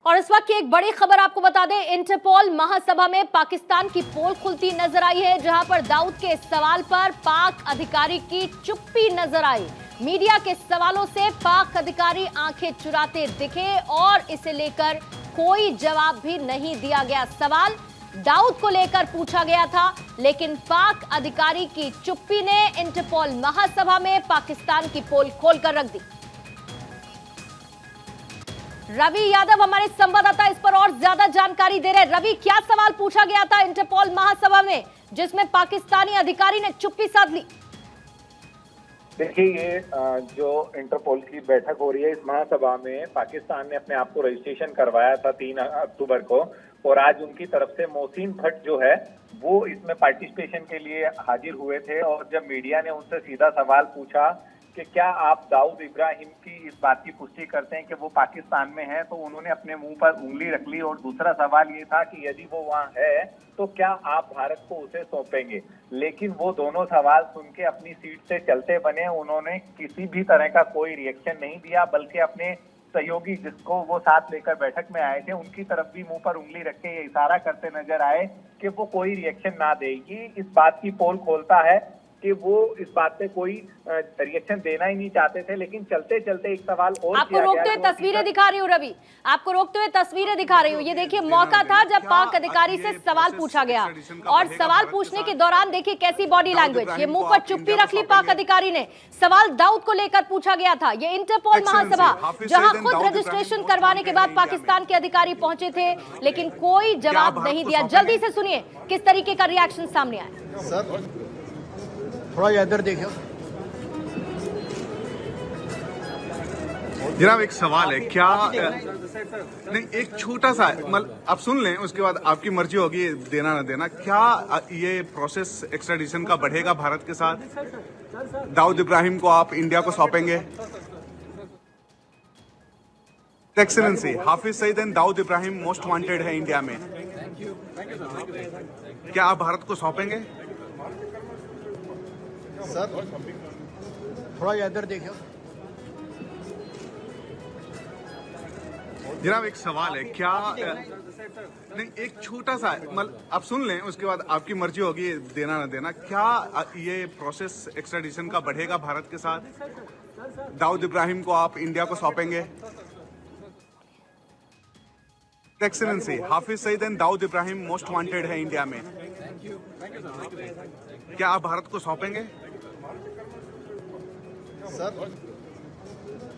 और इस वक्त की एक बड़ी खबर आपको बता दें, इंटरपोल महासभा में पाकिस्तान की पोल खुलती नजर आई है, जहां पर दाऊद के सवाल पर पाक अधिकारी की चुप्पी नजर आई। मीडिया के सवालों से पाक अधिकारी आंखें चुराते दिखे और इसे लेकर कोई जवाब भी नहीं दिया गया। सवाल दाऊद को लेकर पूछा गया था, लेकिन पाक अधिकारी की चुप्पी ने इंटरपोल महासभा में पाकिस्तान की पोल खोलकर रख दी। रवि यादव हमारे संवाददाता इस पर और ज्यादा जानकारी दे रहे हैं। रवि, क्या सवाल पूछा गया था इंटरपोल महासभा में जिसमें पाकिस्तानी अधिकारी ने चुप्पी साध ली? देखिए, ये जो इंटरपोल की बैठक हो रही है, इस महासभा में पाकिस्तान ने अपने आप को रजिस्ट्रेशन करवाया था 3 अक्टूबर को, और आज उनकी तरफ से मोहसिन भट्ट जो है वो इसमें पार्टिसिपेशन के लिए हाजिर हुए थे। और जब मीडिया ने उनसे सीधा सवाल पूछा कि क्या आप दाऊद इब्राहिम की इस बात की पुष्टि करते हैं कि वो पाकिस्तान में है, तो उन्होंने अपने मुंह पर उंगली रख ली। और दूसरा सवाल ये था कि यदि वो वहाँ है तो क्या आप भारत को उसे सौंपेंगे। लेकिन वो दोनों सवाल सुन के अपनी सीट से चलते बने। उन्होंने किसी भी तरह का कोई रिएक्शन नहीं दिया, बल्कि अपने सहयोगी जिसको वो साथ लेकर बैठक में आए थे उनकी तरफ भी मुंह पर उंगली रख के ये इशारा करते नजर आए कि वो कोई रिएक्शन ना दे। ये इस बात की पोल खोलता है कि वो इस बात पे कोई रिएक्शन देना ही नहीं चाहते थे। लेकिन चलते चलते एक सवाल और आपको रोकते हुए तस्वीरें दिखा रही हूँ रवि, आपको रोकते हुए तस्वीरें दिखा रही हूँ। ये देखिए, मौका था जब पाक अधिकारी से सवाल पूछा गया और सवाल पूछने के दौरान देखिए कैसी बॉडी लैंग्वेज, ये मुंह पर चुप्पी रख ली पाक अधिकारी ने। सवाल दाऊद को लेकर पूछा गया था। ये इंटरपोल महासभा जहां खुद रजिस्ट्रेशन करवाने के बाद पाकिस्तान के अधिकारी पहुंचे थे, लेकिन कोई जवाब नहीं दिया। जल्दी से सुनिए किस तरीके का रिएक्शन सामने आया। सर थोड़ा इधर देखो जनाब, एक सवाल है, क्या नहीं एक छोटा सा मतलब आप सुन लें, उसके बाद आपकी मर्जी होगी देना ना देना। क्या ये प्रोसेस एक्स्ट्राडिशन का बढ़ेगा भारत के साथ? दाऊद इब्राहिम को आप इंडिया को सौंपेंगे? Excellency, Hafiz Saeed and Dawood Ibrahim most wanted है इंडिया में। क्या आप भारत को सौंपेंगे? सर थोड़ा इधर देखो जनाब, एक सवाल है, क्या नहीं एक छोटा सा मतलब आप सुन लें, उसके बाद आपकी मर्जी होगी देना ना देना। क्या ये प्रोसेस एक्स्ट्राडिशन का बढ़ेगा भारत के साथ? दाऊद इब्राहिम को आप इंडिया को सौंपेंगे? Excellency, Hafiz Saeed and Dawood Ibrahim most wanted है इंडिया में। क्या आप भारत को सौंपेंगे? सर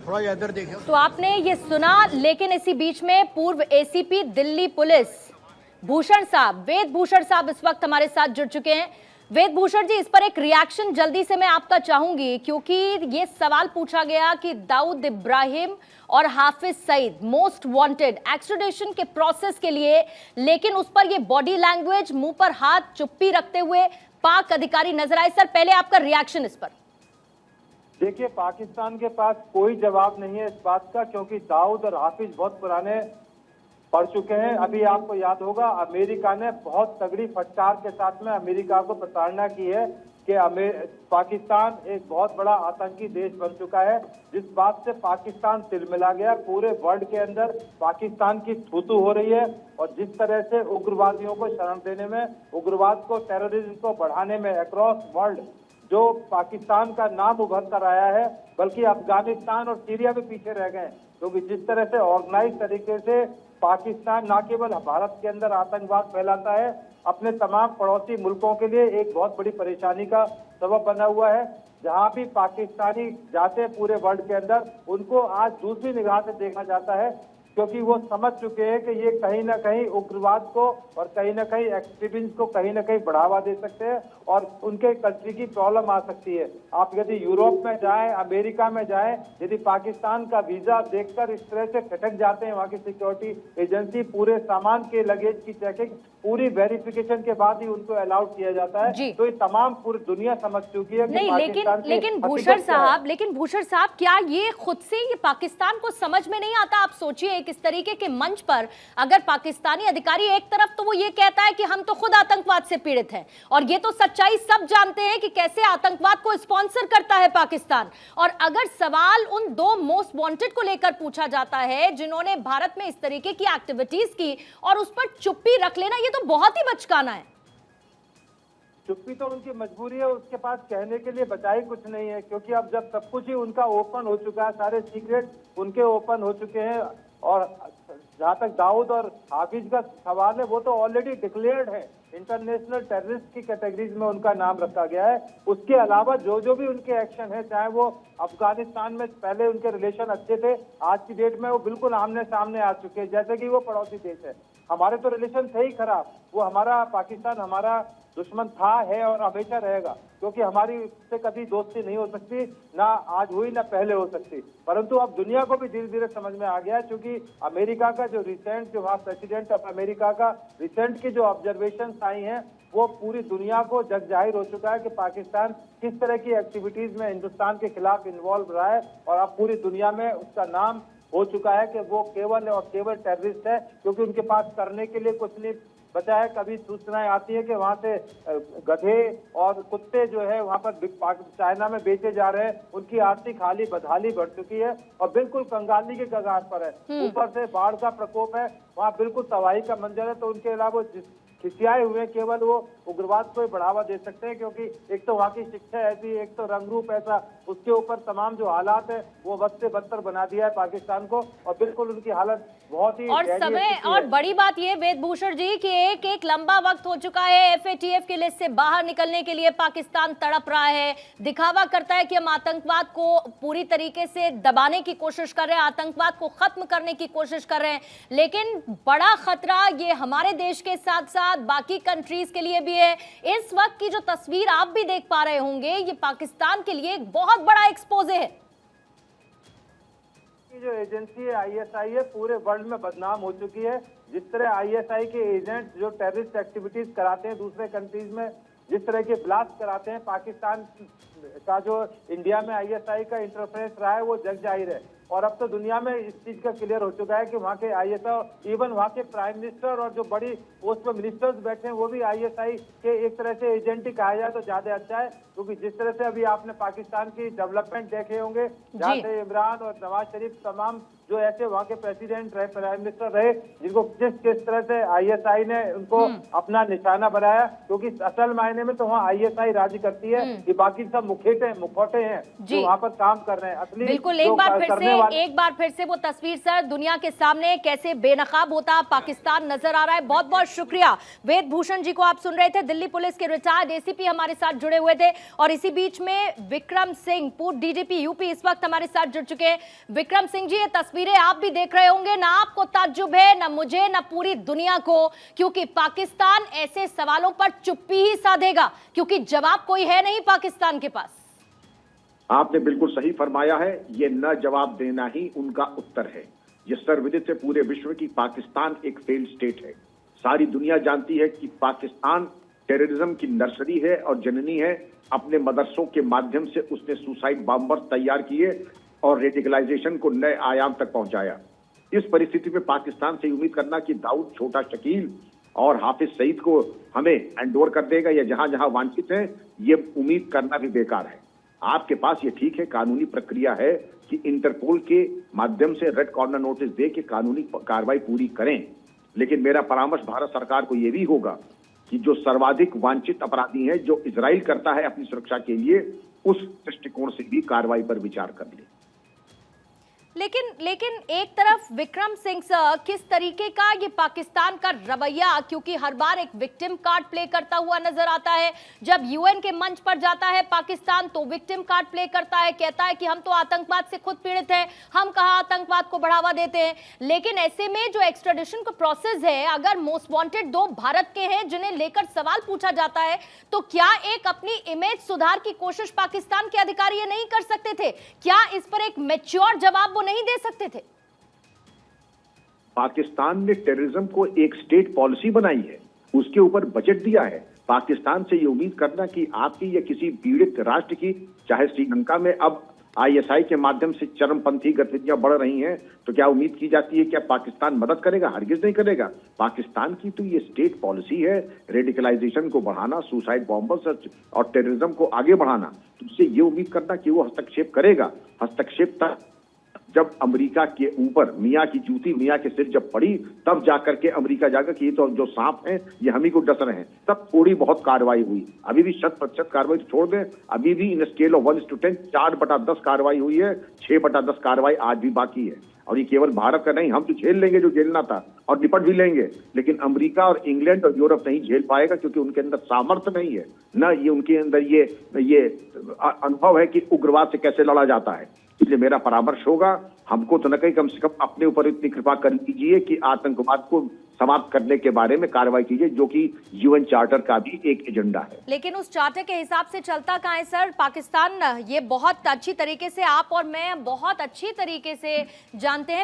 थोड़ा इधर देखो। तो आपने ये सुना, लेकिन इसी बीच में पूर्व एसीपी दिल्ली पुलिस भूषण साहब, वेद भूषण साहब इस वक्त हमारे साथ जुड़ चुके हैं। वेद भूषण जी, इस पर एक रिएक्शन जल्दी से मैं आपका चाहूंगी, क्योंकि ये सवाल पूछा गया कि दाऊद इब्राहिम और Hafiz Saeed most wanted extradition के प्रोसेस के लिए, लेकिन उस पर ये बॉडी लैंग्वेज, मुंह पर हाथ, चुप्पी रखते हुए पाक अधिकारी नजर आए। सर, पहले आपका रिएक्शन इस पर। देखिए, पाकिस्तान के पास कोई जवाब नहीं है इस बात का, क्योंकि दाऊद और हाफिज बहुत पुराने पढ़ चुके हैं। अभी आपको याद होगा, अमेरिका ने बहुत तगड़ी फटकार के साथ में अमेरिका को प्रताड़ना की है कि पाकिस्तान एक बहुत बड़ा आतंकी देश बन चुका है। जिस बात से पाकिस्तान तिलमिला गया, पूरे वर्ल्ड के अंदर पाकिस्तान की थूथू हो रही है। और जिस तरह से उग्रवादियों को शरण देने में, उग्रवाद को, टेररिज्म को बढ़ाने में अक्रॉस वर्ल्ड जो पाकिस्तान का नाम उभर कर आया है, बल्कि अफगानिस्तान और सीरिया भी पीछे रह गए। क्योंकि जिस तरह से ऑर्गेनाइज तरीके से पाकिस्तान न केवल भारत के अंदर आतंकवाद फैलाता है, अपने तमाम पड़ोसी मुल्कों के लिए एक बहुत बड़ी परेशानी का सबब बना हुआ है। जहां भी पाकिस्तानी जाते हैं पूरे वर्ल्ड के अंदर, उनको आज दूसरी निगाह से देखा जाता है, क्योंकि वो समझ चुके हैं कि ये कहीं ना कहीं उग्रवाद को और कहीं ना कहीं एक्सट्रीमिज्म को कहीं ना कहीं बढ़ावा दे सकते हैं और उनके कंट्री की प्रॉब्लम आ सकती है। आप यदि यूरोप में जाएं, अमेरिका में जाएं, यदि पाकिस्तान का वीजा देखकर इस तरह से खटक जाते हैं वहाँ की सिक्योरिटी एजेंसी, पूरे सामान के लगेज की चेकिंग, पूरी वेरिफिकेशन के बाद ही उनको अलाउड किया जाता है। तो ये तमाम पूरी दुनिया समझ चुकी है। नहीं, लेकिन भूषण साहब, क्या ये खुद से ये पाकिस्तान को समझ में नहीं आता? आप सोचिए, एक एक इस तरीके के मंच पर अगर पाकिस्तानी अधिकारी, एक तरफ तो वो ये कहता है कि हम तो खुद आतंकवाद से पीड़ित हैं, और ये तो सच्चाई सब जानते हैं कि कैसे आतंकवाद को स्पॉन्सर करता है पाकिस्तान, और अगर सवाल उन 2 मोस्ट वांटेड को लेकर पूछा जाता है जिन्होंने भारत में इस तरीके की एक्टिविटीज की, और उस पर चुप्पी रख लेना, ये तो बहुत ही बचकाना है। चुप्पी तो उनकी मजबूरी है, उसके पास कहने के लिए बचा ही कुछ नहीं है, क्योंकि अब जब सब कुछ ही उनका ओपन हो चुका है, सारे सीक्रेट उनके ओपन हो चुके हैं, और जहां तक दाऊद और हाफिज का सवाल है, वो तो ऑलरेडी डिक्लेयर्ड है, इंटरनेशनल टेररिस्ट की कैटेगरीज में उनका नाम रखा गया है। उसके अलावा जो भी उनके एक्शन है, चाहे वो अफगानिस्तान में पहले उनके रिलेशन अच्छे थे, आज की डेट में वो बिल्कुल आमने सामने आ चुके हैं, जैसे कि वो पड़ोसी देश है। हमारे तो रिलेशन थे ही खराब, वो हमारा पाकिस्तान हमारा दुश्मन था, है और हमेशा रहेगा, क्योंकि हमारी उससे कभी दोस्ती नहीं हो सकती, ना आज हुई ना पहले हो सकती। परंतु अब दुनिया को भी धीरे धीरे समझ में आ गया है, क्योंकि अमेरिका का जो रिसेंट, जो वहाँ प्रेसिडेंट ऑफ अमेरिका का रिसेंट की जो ऑब्जर्वेशन आई हैं, वो पूरी दुनिया को जग जाहिर हो चुका है कि पाकिस्तान किस तरह की एक्टिविटीज में हिंदुस्तान के खिलाफ इन्वॉल्व रहा है, और अब पूरी दुनिया में उसका नाम हो चुका है कि वो केवल और केवल टेररिस्ट है, क्योंकि उनके पास करने के लिए कुछ नहीं बचा है। कभी सूचनाएं आती है कि वहां से गधे और कुत्ते जो है वहां पर चाइना में बेचे जा रहे हैं, उनकी आर्थिक बदहाली बढ़ चुकी है और बिल्कुल कंगाली के कगार पर है। ऊपर से बाढ़ का प्रकोप है, वहां बिल्कुल तबाही का मंजर है। तो उनके अलावा खिसियाए हुए केवल वो उग्रवाद को बढ़ावा दे सकते हैं, क्योंकि एक तो वहाँ की शिक्षा ऐसी, एक तो रंग रूप ऐसा, उसके ऊपर तमाम जो हालात है वो बद से बदतर बना दिया है पाकिस्तान को, और बिल्कुल उनकी हालत बहुत ही और समय और बड़ी बात ये वेदभूषण जी कि एक लंबा वक्त हो चुका है FATF की लिस्ट से बाहर निकलने के लिए पाकिस्तान तड़प रहा है, दिखावा करता है कि हम आतंकवाद को पूरी तरीके से दबाने की कोशिश कर रहे हैं, आतंकवाद को खत्म करने की कोशिश कर रहे हैं, लेकिन बड़ा खतरा ये हमारे देश के साथ साथ बाकी कंट्रीज के लिए भी है। इस वक्त की जो तस्वीर आप भी देख पा रहे होंगे, ये पाकिस्तान के लिए एक बहुत बड़ा एक्सपोजे है। जो एजेंसी है ISI है, पूरे वर्ल्ड में बदनाम हो चुकी है। जिस तरह ISI के एजेंट जो टेररिस्ट एक्टिविटीज कराते हैं दूसरे कंट्रीज में, जिस तरह के ब्लास्ट कराते हैं, पाकिस्तान का जो इंडिया में ISI का इंटरफेरेंस रहा है वो जग जाहिर है। और अब तो दुनिया में इस चीज का क्लियर हो चुका है कि वहाँ के ISI, इवन वहाँ के प्राइम मिनिस्टर और जो बड़ी पोस्ट पर मिनिस्टर्स बैठे हैं वो भी ISI के एक तरह से एजेंट ही कहा जाए तो ज्यादा अच्छा है, क्योंकि जिस तरह से अभी आपने पाकिस्तान की डेवलपमेंट देखे होंगे, जहाँ से इमरान और नवाज शरीफ तमाम जो ऐसे वहाँ के प्रेसिडेंट रहे, प्राइम मिनिस्टर रहे, जिनको किस तरह से ISI ने उनको अपना निशाना बनाया, क्योंकि असल मायने में तो वहाँ ISI राज करती है, कि बाकी सब मुखौटे हैं जो वहाँ पर काम कर रहे हैं। असली बिल्कुल एक बार फिर से वो तस्वीर सर दुनिया के सामने कैसे बेनकाब होता पाकिस्तान नजर आ रहा है। बहुत बहुत शुक्रिया वेदभूषण जी को। आप सुन रहे थे, दिल्ली पुलिस के रिटायर्ड ACP हमारे साथ जुड़े हुए थे, और इसी बीच में विक्रम सिंह पूर्व DGP UP इस वक्त हमारे साथ जुड़ चुके हैं। विक्रम सिंह जी, ये तस्वीरें आप भी देख रहे होंगे, ना आपको ताज्जुब है, ना मुझे, ना पूरी दुनिया को, क्योंकि पाकिस्तान ऐसे सवालों पर चुप्पी ही साधेगा, क्योंकि जवाब कोई है नहीं पाकिस्तान के पास। आपने बिल्कुल सही फरमाया है, ये न जवाब देना ही उनका उत्तर है। ये सर्वविदित है पूरे विश्व की, पाकिस्तान एक फेल्ड स्टेट है। सारी दुनिया जानती है कि पाकिस्तान टेररिज्म की नर्सरी है और जननी है। अपने मदरसों के माध्यम से उसने सुसाइड बॉम्बर तैयार किए और रेडिकलाइजेशन को नए आयाम तक पहुंचाया। इस परिस्थिति में पाकिस्तान से उम्मीद करना कि दाऊद, छोटा शकील और हाफिज सईद को हमें एंडोर कर देगा या जहां जहां वांछित है, ये उम्मीद करना भी बेकार है। आपके पास ये ठीक है, कानूनी प्रक्रिया है कि इंटरपोल के माध्यम से रेड कॉर्नर नोटिस दे के कानूनी कार्रवाई पूरी करें, लेकिन मेरा परामर्श भारत सरकार को यह भी होगा कि जो सर्वाधिक वांछित अपराधी हैं, जो इजराइल करता है अपनी सुरक्षा के लिए, उस दृष्टिकोण से भी कार्रवाई पर विचार कर ले। लेकिन एक तरफ विक्रम सिंह सर, किस तरीके का ये पाकिस्तान का रवैया, क्योंकि हर बार एक विक्टिम कार्ड प्ले करता हुआ नजर आता है। जब UN के मंच पर जाता है पाकिस्तान तो विक्टिम कार्ड प्ले करता है, कहता है कि हम तो आतंकवाद से खुद पीड़ित हैं, हम कहाँ आतंकवाद को बढ़ावा देते हैं। लेकिन ऐसे में जो एक्स्ट्राडिशन का प्रोसेस है, अगर मोस्ट वांटेड 2 भारत के हैं जिन्हें लेकर सवाल पूछा जाता है, तो क्या एक अपनी इमेज सुधार की कोशिश पाकिस्तान के अधिकारी ये नहीं कर सकते थे? क्या इस पर एक मैच्योर जवाब वो नहीं दे सकते थे? पाकिस्तान ने टेररिज्म को एक स्टेट पॉलिसी बनाई है, उसके ऊपर बजट दिया है। पाकिस्तान से ये उम्मीद करना कि आपकी या किसी पीड़ित राष्ट्र की, चाहे श्रीलंका में अब आईएसआई के माध्यम से चरमपंथी गतिविधियां बढ़ रही हैं, तो क्या उम्मीद की जाती है कि पाकिस्तान मदद करेगा? हरगिज नहीं करेगा। पाकिस्तान की तो ये स्टेट पॉलिसी है, रेडिकलाइजेशन को बढ़ाना, सुसाइड बॉम्बर्स और टेररिज्म को आगे बढ़ाना। तो इससे ये उम्मीद करना कि वो हस्तक्षेप करेगा, हस्तक्षेप तक जब अमेरिका के ऊपर मियाँ की जूती मियाँ के सिर जब पड़ी, तब जाकर के अमेरिका जाकर कि ये तो जो सांप हैं ये हम ही को डस रहे हैं, तब थोड़ी बहुत कार्रवाई हुई। अभी भी 100% कार्रवाई छोड़ दें, अभी भी इन स्केल ऑफ 1:10 4/10 कार्रवाई हुई है, 6/10 कार्रवाई आज भी बाकी है। और ये केवल भारत का नहीं, हम तो झेल लेंगे जो झेलना था और निपट भी लेंगे, लेकिन अमेरिका और इंग्लैंड और यूरोप नहीं झेल पाएगा, क्योंकि उनके अंदर सामर्थ्य नहीं है, न ये उनके अंदर ये अनुभव है कि उग्रवाद से कैसे लड़ा जाता है। इसलिए मेरा परामर्श होगा, हमको तो न कहीं कम से कम अपने ऊपर इतनी कृपा कर लीजिए कि आतंकवाद को समाप्त करने के बारे में कार्रवाई कीजिए, जो कि यूएन चार्टर का भी एक एजेंडा है। लेकिन उस चार्टर के हिसाब से चलता कहाँ है सर? पाकिस्तान ये बहुत अच्छी तरीके से, आप और मैं बहुत अच्छी तरीके से जानते हैं